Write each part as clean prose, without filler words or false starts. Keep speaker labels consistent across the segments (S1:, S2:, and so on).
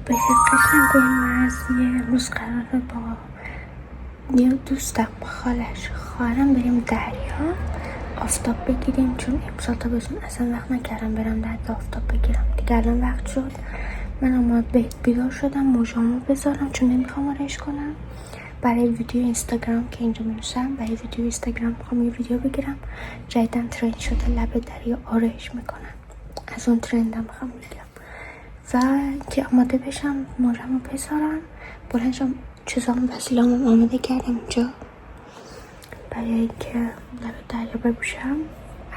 S1: به قشنگ گلمرز امروز قراره با یه دوستم خالش خواهرم بریم دریا آفتاب بگیریم، چون امسال تابستون اصلا وقت نکردم برم دریا آفتاب بگیرم. دیگه الان وقت شد. من اما بیدار شدم موجامو بذارم چون نمیخوام آرایش کنم برای ویدیو اینستاگرام که اینجا می‌نویسم. برای ویدیو اینستاگرام میخوام یه ویدیو بگیرم. جدیدن ترند شده لب دریا آرایش میکنن، از اون ترندم میخوام بگیرم و که آماده بشم موجامو بذارم بلند شم چیزامو وسیله‌امو آماده کردم اینجا برای اینکه لب دریا بپوشم،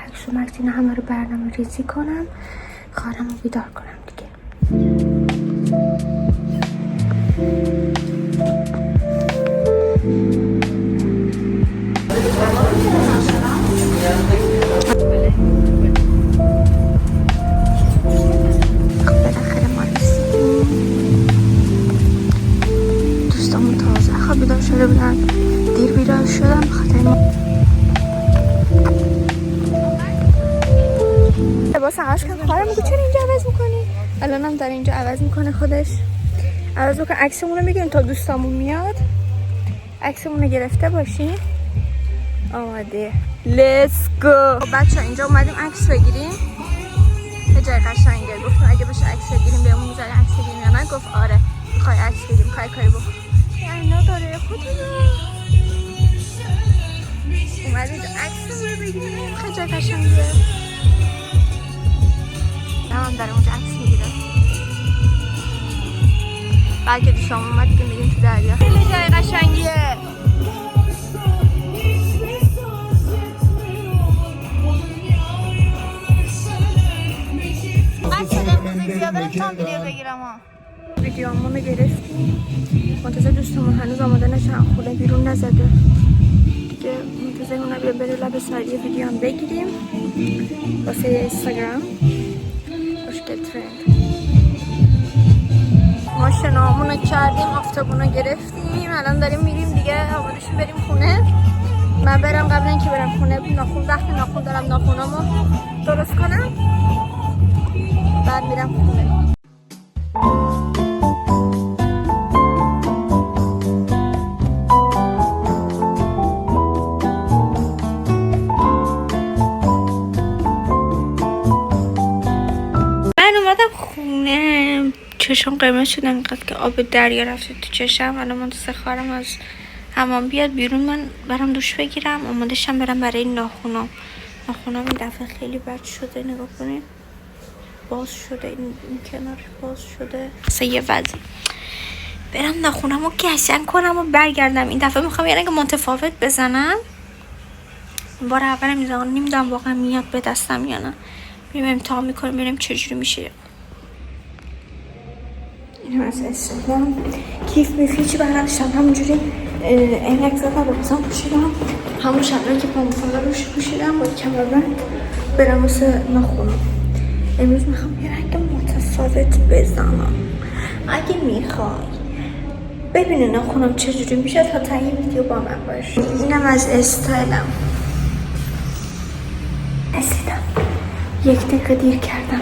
S1: عکس و مکس اینا همه رو برنامه ریزی کنم، خواهرمو بیدار کنم دیگه. بالاخره ما رسیدیم. دوستامون تازه خواب بیدار شده بودن، دیر بیدار شدم بخاطر ما لباس عوض کنم. خواهرم میگه چرا اینجا عوض میکنی؟ الان هم داره اینجا عوض میکنه، خودش عوض بکن. عکسمون رو میگیریم تا دوستامون میاد عکسمون رو گرفته باشیم. آماده لیتس گو. بچه اینجا اومدیم عکس بگیریم. یه جای قشنگه. گفتم اگه بشه عکس بگیریم بهمون میذاره عکس بگیریم یا نه؟ گفت آره میخوای عکس بگیریم کاری بکن. اینا داره خودمون اومد اینجا عکس رو بگیریم. خیلی جای قشنگه. هم داره اونجا عکس میگیره. بعد که دوستام اومد دیگه میریم تو دریا. خیلی جای قشنگیه. ویدیوامونو گرفتیم. منتظر دوستمون هنوز آماده نشن، خونه بیرون نزده دیگه. منتظر اونم بیا بره لب ساری ویدیو هم بگیریم واسه اینستاگرام. خوشگل ترند. ما شنامونو کردیم، آفتابونو گرفتیم، الان داریم میریم دیگه. آماده شیم بریم خونه. من برم قبل اینکه برم خونه ناخن وقت ناخن دارم ناخنامو درست کنم، بعد میرم خونه. خونه چشم قرمز شد انقدر که آب دریا رفته تو چشم. الان منتظر خواهرم از حمام بیاد بیرون، من برم دوش بگیرم آماده شم برم برای ناخونام. ناخونام این دفعه خیلی بد شده، نگاه کنید باز شده، این کنارش باز شده اصلا یه وضعی. برم ناخونامو گشن کنم و برگردم. این دفعه میخوام یه رنگ متفاوت بزنم. بار اول میزنم، نمیدونم واقعا میاد به دستم یا نه. میریم امتحان میکنیم ببینیم چجوری میشه. این از استفادم کیف میفیچی برداشتم همونجوری عینک زدم ببزم پوشیدم، همون شبایی که پاموفالا روش پوشیدم با کمربند برم واسه ناخونم. امروز میخوام یه رنگ متفاوت بزنم. اگه میخوای ببینی ناخونم چجوری میشه تا این ویدیو با من باش. اینم از استایلم. رسیدم. 1 دقیقه دیر کردم.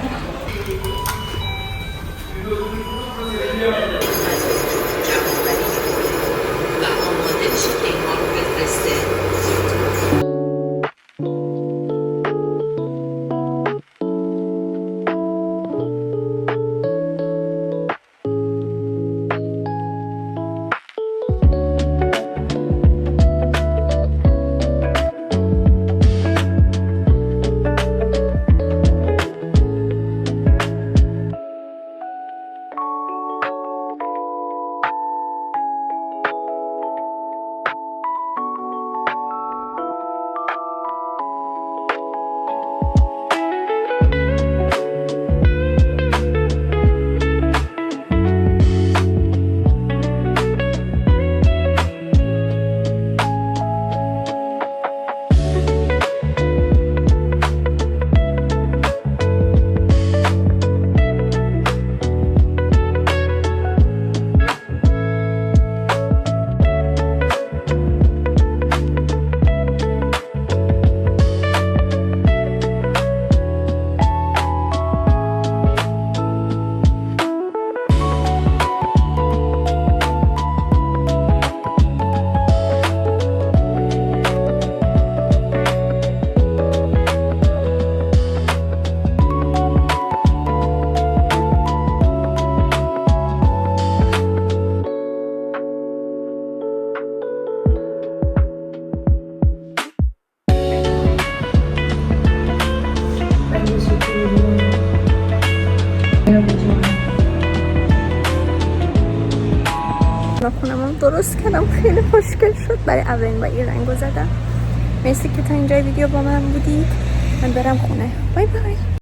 S1: خونمون درست کردم، خیلی خوشگل شد. برای اولین بار این رنگو زدم. مرسی که تا اینجا ویدیو با من بودید. من برم خونه. بای بای.